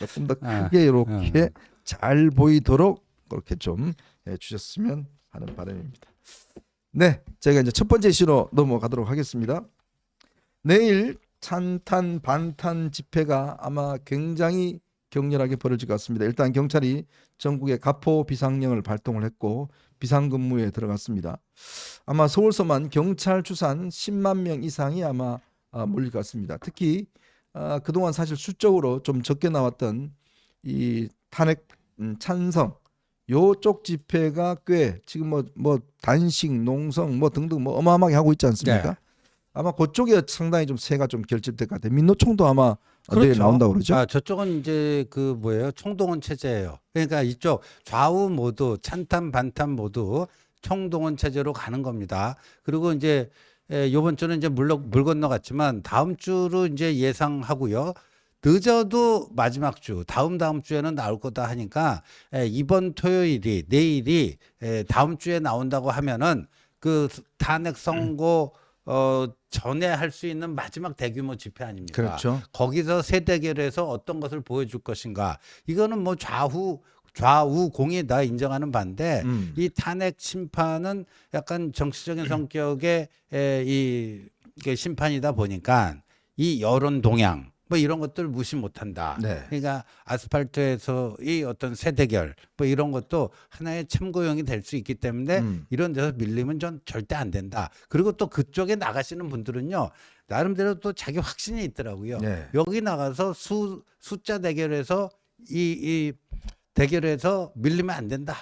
조금 더 크게 이렇게 잘 보이도록 그렇게 좀 해주셨으면 하는 바람입니다. 네, 제가 이제 첫 번째 이슈로 넘어가도록 하겠습니다. 내일 찬탄 반탄 집회가 아마 굉장히 격렬하게 벌어질 것 같습니다. 일단 경찰이 전국에 가포 비상령을 발동을 했고 비상근무에 들어갔습니다. 아마 서울서만 경찰 추산 10만 명 이상이 아마 몰릴 것 같습니다. 특히 그동안 사실 수적으로 좀 적게 나왔던 이 탄핵 찬성 요쪽 집회가 꽤 지금 뭐 단식, 농성 뭐 등등 뭐 어마어마하게 하고 있지 않습니까? 네. 아마 그쪽에 상당히 좀 새가 좀 결집될 것 같아요. 민노총도 아마 내일 나온다고 그러죠. 저쪽은 이제 그 뭐예요? 총동원 체제예요. 그러니까 이쪽 좌우 모두 찬탄 반탄 모두 총동원 체제로 가는 겁니다. 그리고 이제 이번 주는 이제 물 건너갔지만 다음 주로 이제 예상하고요. 늦어도 마지막 주, 다음 주에는 나올 거다 하니까 이번 토요일이 내일이 다음 주에 나온다고 하면은 그 탄핵 선고 전에 할 수 있는 마지막 대규모 집회 아닙니까? 그렇죠. 거기서 세 대결에서 어떤 것을 보여줄 것인가? 이거는 뭐 좌우 공이 다 인정하는 바인데 이 탄핵 심판은 약간 정치적인 성격의 이게 심판이다 보니까 이 여론 동향 뭐 이런 것들 무시 못한다. 네. 그러니까 아스팔트에서 이 어떤 세대결 뭐 이런 것도 하나의 참고용이 될 수 있기 때문에 이런 데서 밀리면 전 절대 안 된다. 그리고 또 그쪽에 나가시는 분들은요 나름대로 또 자기 확신이 있더라고요. 네. 여기 나가서 숫자 대결에서 이 대결에서 밀리면 안 된다.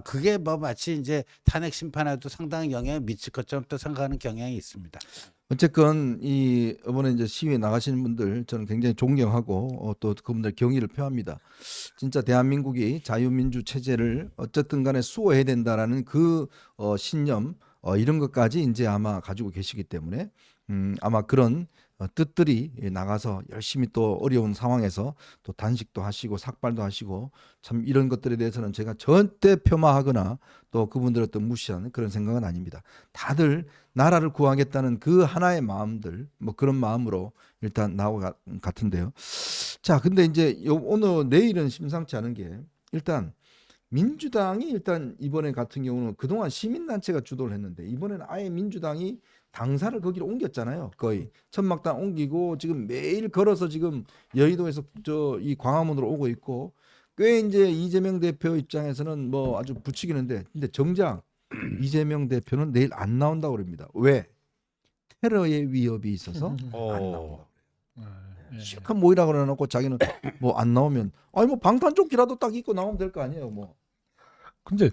그게 뭐 마치 이제 탄핵 심판에도 상당히 영향을 미칠 것처럼 또 생각하는 경향이 있습니다. 어쨌건 이번에 이제 시위에 나가시는 분들 저는 굉장히 존경하고 또 그분들 경의를 표합니다. 진짜 대한민국이 자유민주 체제를 어쨌든 간에 수호해야 된다라는 그 신념 이런 것까지 이제 아마 가지고 계시기 때문에 아마 그런 뜻들이 나가서 열심히 또 어려운 상황에서 또 단식도 하시고 삭발도 하시고 참 이런 것들에 대해서는 제가 절대 폄하하거나 또 그분들을 또 무시하는 그런 생각은 아닙니다. 다들 나라를 구하겠다는 그 하나의 마음들 뭐 그런 마음으로 일단 나오고 같은데요. 자, 근데 이제 오늘 내일은 심상치 않은 게 일단 민주당이 일단 이번에 같은 경우는 그동안 시민단체가 주도를 했는데 이번에는 아예 민주당이 당사를 거기로 옮겼잖아요. 거의 천막당 옮기고 지금 매일 걸어서 지금 여의도에서 이 광화문으로 오고 있고 꽤 이제 이재명 대표 입장에서는 뭐 아주 부추기는데 근데 정작 이재명 대표는 내일 안 나온다고 그럽니다. 왜? 테러의 위협이 있어서 안 나온다고. 실컷 모이라 그래놓고 자기는 뭐 안 나오면 아니 뭐 방탄조끼라도 딱 입고 나오면 될 거 아니에요. 뭐. 근데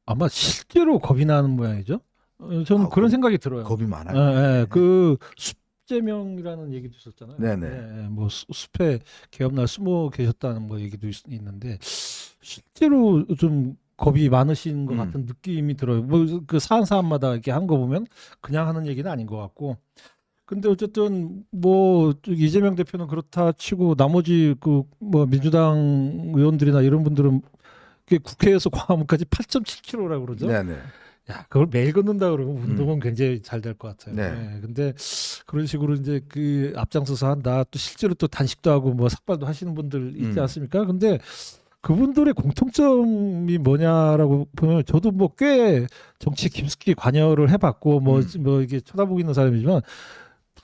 아마 실제로 겁이 나는 모양이죠. 저는 그런 생각이 들어요. 겁이 많아요. 예, 그 숲제명이라는 얘기도 있었잖아요. 네네. 뭐 숲에 개업날 숨어 계셨다는 뭐 얘기도 있는데 실제로 좀 겁이 많으신 것 같은 느낌이 들어요. 뭐 그 사안마다 이렇게 한 거 보면 그냥 하는 얘기는 아닌 것 같고. 근데 어쨌든 뭐 이재명 대표는 그렇다 치고 나머지 그 뭐 민주당 의원들이나 이런 분들은 국회에서 광화문까지 8.7km라고 그러죠. 네네. 야, 그걸 매일 걷는다 그러면 운동은 굉장히 잘 될 것 같아요. 네. 네. 근데 그런 식으로 이제 그 앞장서서 한다. 또 실제로 또 단식도 하고 뭐 삭발도 하시는 분들 있지 않습니까? 근데 그분들의 공통점이 뭐냐라고 보면 저도 뭐 꽤 정치 깊숙이 관여를 해봤고 뭐 이게 쳐다보고 있는 사람이지만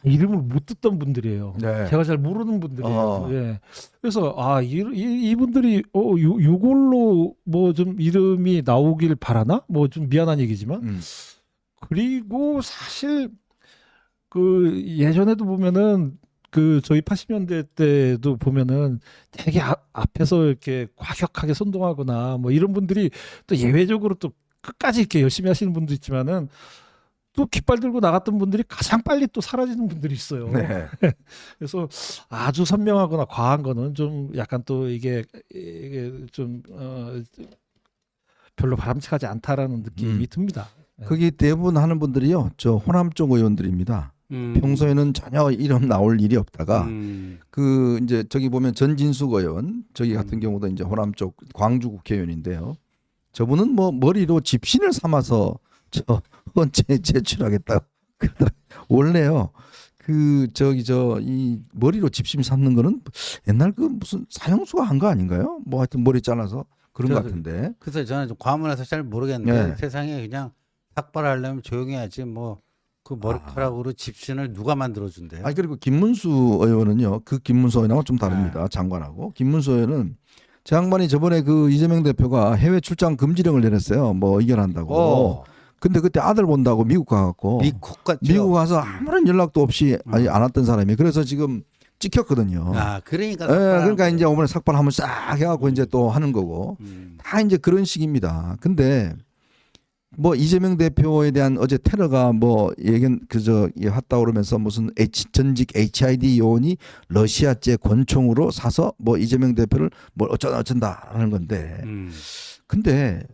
이름을 못 듣던 분들이에요. 네. 제가 잘 모르는 분들이에요. 예. 그래서 이분들이 요걸로 뭐 좀 이름이 나오길 바라나? 뭐 좀 미안한 얘기지만. 그리고 사실 그 예전에도 보면은 그 저희 80년대 때도 보면은 되게 앞에서 이렇게 과격하게 선동하거나 뭐 이런 분들이 또 예외적으로 또 끝까지 이렇게 열심히 하시는 분도 있지만은 또 깃발 들고 나갔던 분들이 가장 빨리 또 사라지는 분들이 있어요. 네. 그래서 아주 선명하거나 과한 거는 좀 약간 또 이게 좀 별로 바람직하지 않다라는 느낌이 듭니다. 거기 대부분 하는 분들이요, 저 호남 쪽 의원들입니다. 평소에는 전혀 이름 나올 일이 없다가 그 이제 저기 보면 전진숙 의원 저기 같은 경우도 이제 호남 쪽 광주 국회의원인데요. 저분은 뭐 머리로 집신을 삼아서 저 헌재 제출하겠다. 원래요. 그 이 머리로 집심 삼는 거는 옛날 그 무슨 사형수가 한 거 아닌가요? 뭐 하여튼 머리 잘라서 그런 것 같은데. 그래서 저는 좀 과문해서 잘 모르겠는데 네. 세상에 그냥 삭발하려면 조용히 하지 뭐 그 머리카락으로 집신을 누가 만들어준대요? 아니 그리고 김문수 의원은요. 그 김문수 의원하고 좀 다릅니다. 장관하고 김문수 의원은 제 양반이 저번에 그 이재명 대표가 해외 출장 금지령을 내렸어요. 뭐 의결한다고. 어, 근데 그때 아들 본다고 미국 가갖고 미국 같죠? 미국 가서 아무런 연락도 없이 아니 안 왔던 사람이 그래서 지금 찍혔거든요. 아, 그러니까 예, 삭발하는 그러니까 거예요. 이제 이번에 삭발 한번 싹 해갖고 이제 또 하는 거고 다 이제 그런 식입니다. 근데 뭐 이재명 대표에 대한 어제 테러가 뭐 예견 그저 했다 그러면서 무슨 전직 HID 요원이 러시아제 권총으로 사서 뭐 이재명 대표를 뭘 어쩐다 하는 건데 근데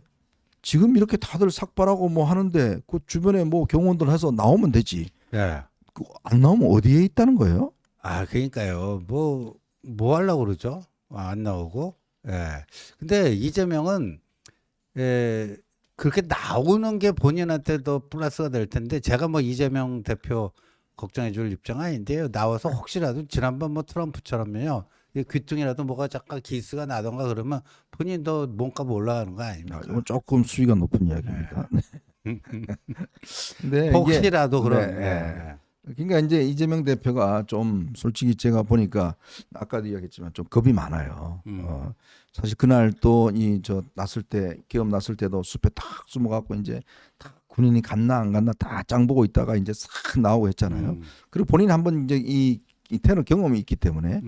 지금 이렇게 다들 삭발하고 뭐 하는데 그 주변에 뭐 경호원들 해서 나오면 되지. 예. 안 나오면 어디에 있다는 거예요? 아, 그러니까요. 뭐 하려고 그러죠? 안 나오고. 예. 근데 이재명은 그렇게 나오는 게 본인한테도 플러스가 될 텐데 제가 뭐 이재명 대표 걱정해 줄 입장 아닌데요. 나와서 혹시라도 지난번 뭐 트럼프처럼요. 이 귀퉁이라도 뭐가 잠깐 기스가 나던가 그러면 본인도 몸값 올라가는 거 아닙니까? 이건 조금 수위가 높은 이야기입니다. 근데 이게 혹시라도 그런. 네, 예. 그러니까 이제 이재명 대표가 좀 솔직히 제가 보니까 아까도 이야기했지만 좀 겁이 많아요. 사실 그날 또 났을 때 계엄 났을 때도 숲에 탁 숨어갖고 이제 다 군인이 갔나 안 갔나 다 짱 보고 있다가 이제 싹 나오고 했잖아요. 그리고 본인이 한번 이제 이 테러 경험이 있기 때문에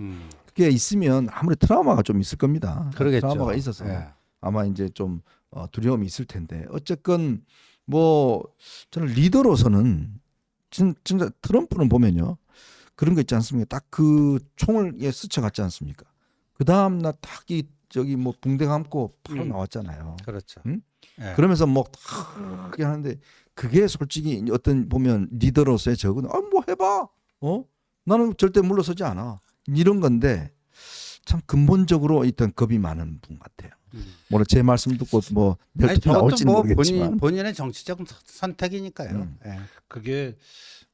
그게 있으면 아무리 트라우마가 좀 있을 겁니다. 그러겠죠. 트라우마가 있어서 예. 아마 이제 좀 두려움이 있을 텐데 어쨌건 뭐 저는 리더로서는 진짜 트럼프는 보면요 그런 거 있지 않습니까? 딱 그 총을 스쳐갔지 않습니까? 그 다음 날 딱 뭐 붕대 감고 바로 나왔잖아요. 그렇죠. 응? 예. 그러면서 뭐 그렇게 하는데 그게 솔직히 어떤 보면 리더로서의 적은 뭐 해봐. 나는 절대 물러서지 않아. 이런 건데 참 근본적으로 일단 겁이 많은 분 같아요. 물론 제 말씀 듣고 뭐 아니, 내일 저것도 나올지는 뭐 모르겠지만 본인의 정치적 선택이니까요. 예. 그게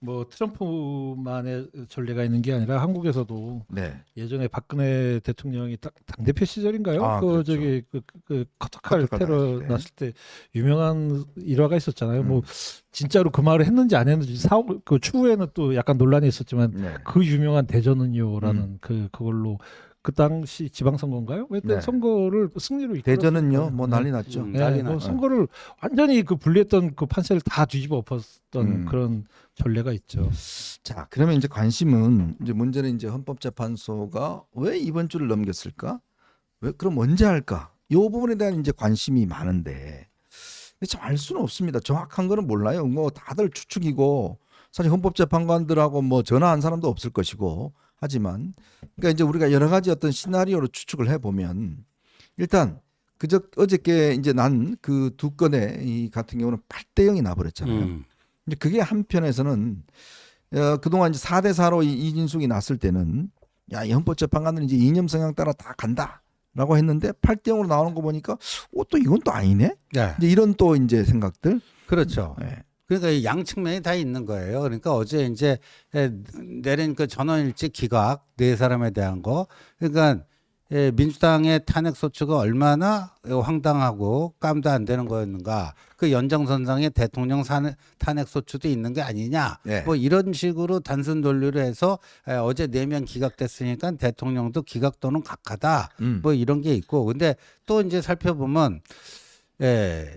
뭐 트럼프만의 전례가 있는 게 아니라 한국에서도 네. 예전에 박근혜 대통령이 당대표 시절인가요? 아, 그렇죠. 그 커터칼 커터칼 테러 당했을 때. 났을 때 유명한 일화가 있었잖아요. 뭐 진짜로 그 말을 했는지 안 했는지 그 추후에는 또 약간 논란이 있었지만 네. 그 유명한 대전은요라는 그걸로 그 당시 지방선거인가요? 그때 네. 선거를 승리로 이끌었어요. 대전은요 뭐 난리 났죠. 네, 뭐 선거를 완전히 그 불리했던 그 판세를 다 뒤집어 엎었던 그런 전례가 있죠. 자, 그러면 이제 관심은 이제 문제는 이제 헌법재판소가 왜 이번 주를 넘겼을까? 왜 그럼 언제 할까? 이 부분에 대한 이제 관심이 많은데 참 알 수는 없습니다. 정확한 거는 몰라요. 뭐 다들 추측이고 사실 헌법재판관들하고 뭐 전화한 사람도 없을 것이고 하지만 그러니까 이제 우리가 여러 가지 어떤 시나리오로 추측을 해보면 일단 어저께 이제 난 그 두 건의 이 같은 경우는 8대 0이 나버렸잖아요. 이제 그게 한편에서는 그동안 이제 4대 4로 이진숙이 났을 때는 야, 이 헌법재판관은 이제 이념 성향 따라 다 간다라고 했는데 8대 0으로 나오는 거 보니까 또 이건 또 아니네. 네. 이제 이런 또 이제 생각들. 그렇죠. 네. 그러니까 이 양측면이 다 있는 거예요. 그러니까 어제 이제 내린 그 전원일치 기각 네 사람에 대한 거. 그러니까 민주당의 탄핵 소추가 얼마나 황당하고 깜도 안 되는 거였는가. 그 연장선상에 대통령 탄핵 소추도 있는 게 아니냐. 네. 뭐 이런 식으로 단순 논리로 해서 어제 4명 기각됐으니까 대통령도 기각 또는 각하다. 뭐 이런 게 있고. 근데 또 이제 살펴보면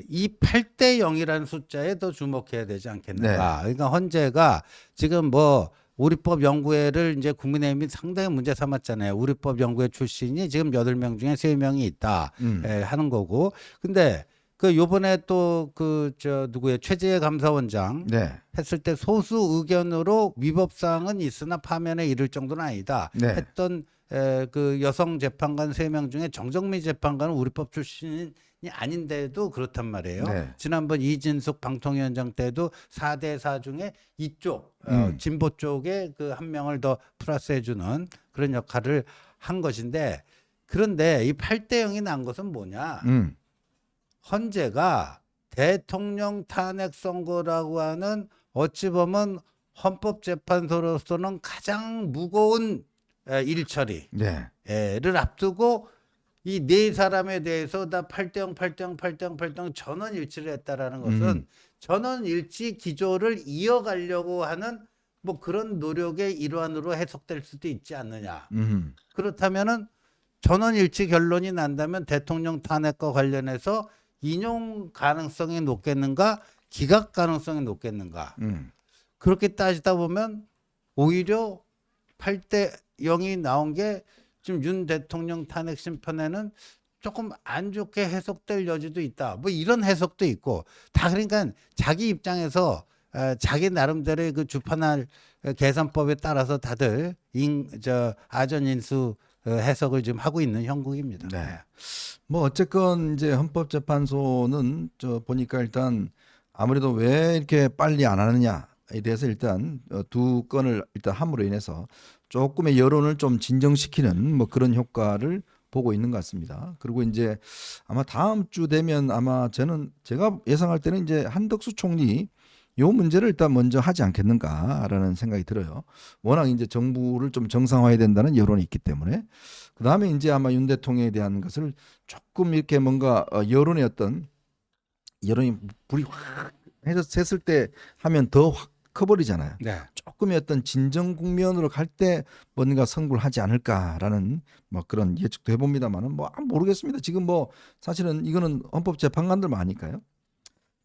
이 8대 0이라는 숫자에 더 주목해야 되지 않겠는가. 네. 그러니까 헌재가 지금 뭐 우리법 연구회를 이제 국민의힘이 상당히 문제 삼았잖아요. 우리법 연구회 출신이 지금 8명 중에 3명이 있다 하는 거고. 근데 그 요번에 또 누구예요? 최재해 감사원장 네. 했을 때 소수 의견으로 위법사항은 있으나 파면에 이를 정도는 아니다. 네. 했던 그 여성 재판관 3명 중에 정정미 재판관은 우리법 출신이 아닌데도 그렇단 말이에요. 네. 지난번 이진숙 방통위원장 때도 4대 4 중에 이쪽 진보 쪽에 그 한 명을 더 플러스해주는 그런 역할을 한 것인데 그런데 이 8대 0이 난 것은 뭐냐? 헌재가 대통령 탄핵 선고라고 하는 어찌 보면 헌법재판소로서는 가장 무거운 일처리를 네. 앞두고 이 네 사람에 대해서 다 8대0, 8대0, 8대0, 8대0 전원 일치를 했다라는 것은 전원 일치 기조를 이어가려고 하는 뭐 그런 노력의 일환으로 해석될 수도 있지 않느냐. 그렇다면은 전원 일치 결론이 난다면 대통령 탄핵과 관련해서 인용 가능성이 높겠는가, 기각 가능성이 높겠는가. 그렇게 따지다 보면 오히려 8대 0이 나온 게 지금 윤 대통령 탄핵 심판에는 조금 안 좋게 해석될 여지도 있다. 뭐 이런 해석도 있고 다 그러니까 자기 입장에서 자기 나름대로의 그 주판할 계산법에 따라서 다들 아전인수 해석을 지금 하고 있는 형국입니다. 네. 뭐 어쨌건 이제 헌법재판소는 저 보니까 일단 아무래도 왜 이렇게 빨리 안 하느냐에 대해서 일단 두 건을 일단 함으로 인해서 조금의 여론을 좀 진정시키는 뭐 그런 효과를 보고 있는 것 같습니다. 그리고 이제 아마 다음 주 되면 아마 제가 예상할 때는 이제 한덕수 총리 요 문제를 일단 먼저 하지 않겠는가라는 생각이 들어요. 워낙 이제 정부를 좀 정상화해야 된다는 여론이 있기 때문에 그 다음에 이제 아마 윤 대통령에 대한 것을 조금 이렇게 뭔가 여론의 어떤 여론이 불이 확 해서 셌을 때 하면 더 확 커버리잖아요. 네. 조금의 어떤 진정 국면으로 갈 때 뭔가 성불을 하지 않을까라는 뭐 그런 예측도 해봅니다만은 뭐 모르겠습니다. 지금 뭐 사실은 이거는 헌법재판관들만 아니까요.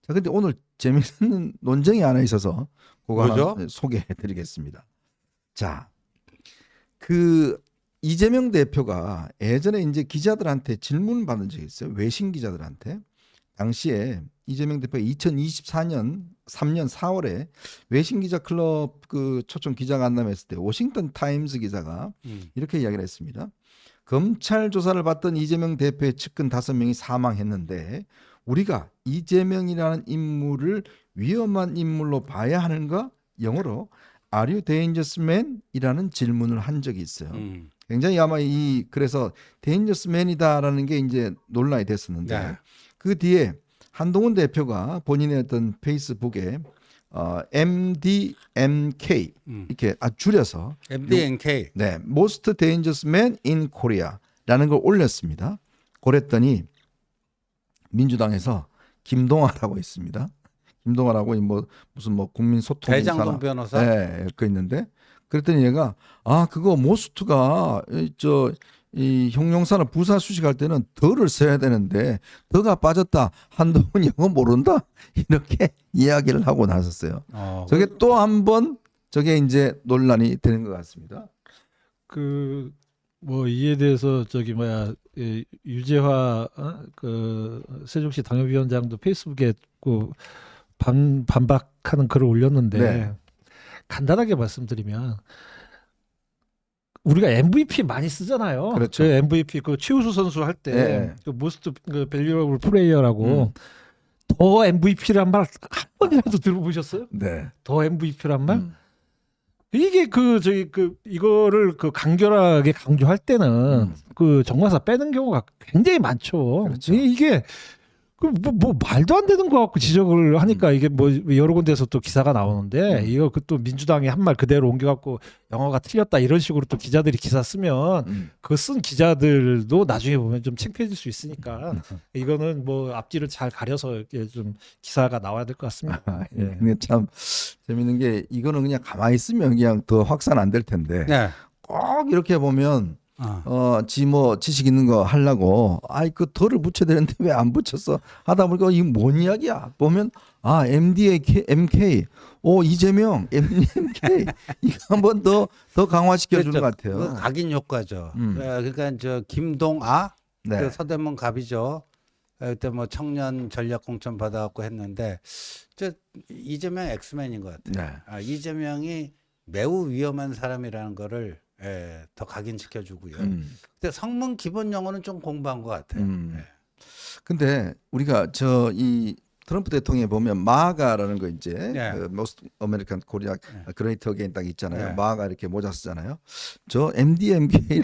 자, 근데 오늘 재미있는 논쟁이 하나 있어서 그거 뭐죠? 하나 소개해드리겠습니다. 자, 그 이재명 대표가 예전에 이제 기자들한테 질문 받은 적이 있어요. 외신 기자들한테. 당시에 이재명 대표가 2024년 3년 4월에 외신 기자 클럽 그 초청 기자 간담회했을 때 워싱턴 타임스 기자가 이렇게 이야기를 했습니다. 검찰 조사를 받던 이재명 대표의 측근 5명이 사망했는데 우리가 이재명이라는 인물을 위험한 인물로 봐야 하는가? 영어로 Are you dangerous man? 이라는 질문을 한 적이 있어요. 굉장히 아마 그래서 dangerous man이다라는 게 이제 논란이 됐었는데 네. 그 뒤에 한동훈 대표가 본인의 어떤 페이스북에 MDMK 이렇게 줄여서 MDNK. 네, Most Dangerous Man in Korea라는 걸 올렸습니다. 그랬더니 민주당에서 김동아라고 있습니다. 김동아라고 무슨 국민 소통 대장동 변호사. 네, 그 있는데 그랬더니 얘가 그거 모스트가 이 형용사나 부사 수식할 때는 더를 써야 되는데 더가 빠졌다. 한동훈 영어 모른다. 이렇게 이야기를 하고 나섰어요. 저게 또 한 번 저게 이제 논란이 되는 것 같습니다. 그 뭐 이에 대해서 유재화 그 세종시 당협위원장도 페이스북에 그 반박하는 글을 올렸는데 네. 간단하게 말씀드리면 우리가 MVP 많이 쓰잖아요. 그렇죠. 그 MVP 그 최우수 선수 할 때 네. 그 most valuable player라고 더 MVP란 말 한 번이라도 들어보셨어요? 네. 더 MVP란 말? 이게 이거를 간결하게 강조할 때는 그 정관사 빼는 경우가 굉장히 많죠. 그렇죠. 이게 뭐 말도 안 되는 거 갖고 지적을 하니까 이게 뭐 여러 군데서 또 기사가 나오는데 이거 또 민주당이 한 말 그대로 옮겨갖고 영어가 틀렸다 이런 식으로 또 기자들이 기사 쓰면 그 쓴 기자들도 나중에 보면 좀 창피해질 수 있으니까 이거는 뭐 앞뒤를 잘 가려서 좀 기사가 나와야 될 것 같습니다. 예. 근데 참 재밌는 게 이거는 그냥 가만히 있으면 그냥 더 확산 안 될 텐데 네. 꼭 이렇게 보면 지식 있는 거 하려고 그 덜을 붙여야 되는데 왜 안 붙였어 하다 보니까 이게 뭔 이야기야 보면 MDMK 이재명 MDMK 이거 한번 더 강화시켜 주는 것 같아요. 그 각인 효과죠. 그러니까 김동아 네. 그 서대문 갑이죠. 그때 뭐 청년 전략 공천 받아갖고 했는데 이재명 엑스맨인 것 같아요. 네. 이재명이 매우 위험한 사람이라는 거를 더 각인시켜 주고요. 근데 성문 기본 영어는 좀 공부한 것 같아요. 근데 우리가 이 트럼프 대통령에 보면 마가라는 거 이제 네. 그 Most American Korea Great Again 딱 있잖아요. 네. 마가 이렇게 모자 쓰잖아요. 저 MDMK를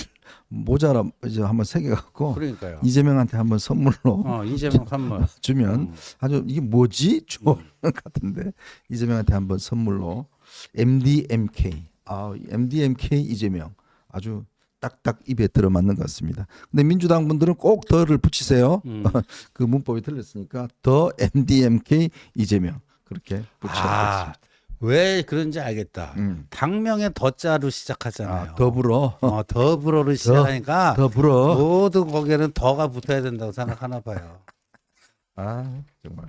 모자로 이제 한번 새겨 갖고 그러니까요. 이재명한테 한번 선물로 이재명 선물 주면 아주 이게 뭐지? 좋은 것 같은데 이재명한테 한번 선물로 MDMK. MDMK 이재명 아주 딱딱 입에 들어맞는 것 같습니다. 근데 민주당 분들은 꼭 더를 붙이세요. 그 문법이 틀렸으니까 더 MDMK 이재명 그렇게 붙여야 왜 그런지 알겠다. 음. 당명에 더자로 시작하잖아요. 더불어. 더불어로 시작하니까 더불어. 모든 거기에는 더가 붙어야 된다고 생각하나 봐요. 정말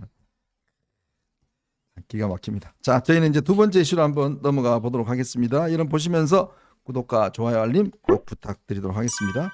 기가 막힙니다. 자, 저희는 이제 두 번째 이슈로 한번 넘어가 보도록 하겠습니다. 이런 보시면서 구독과 좋아요 알림 꼭 부탁드리도록 하겠습니다.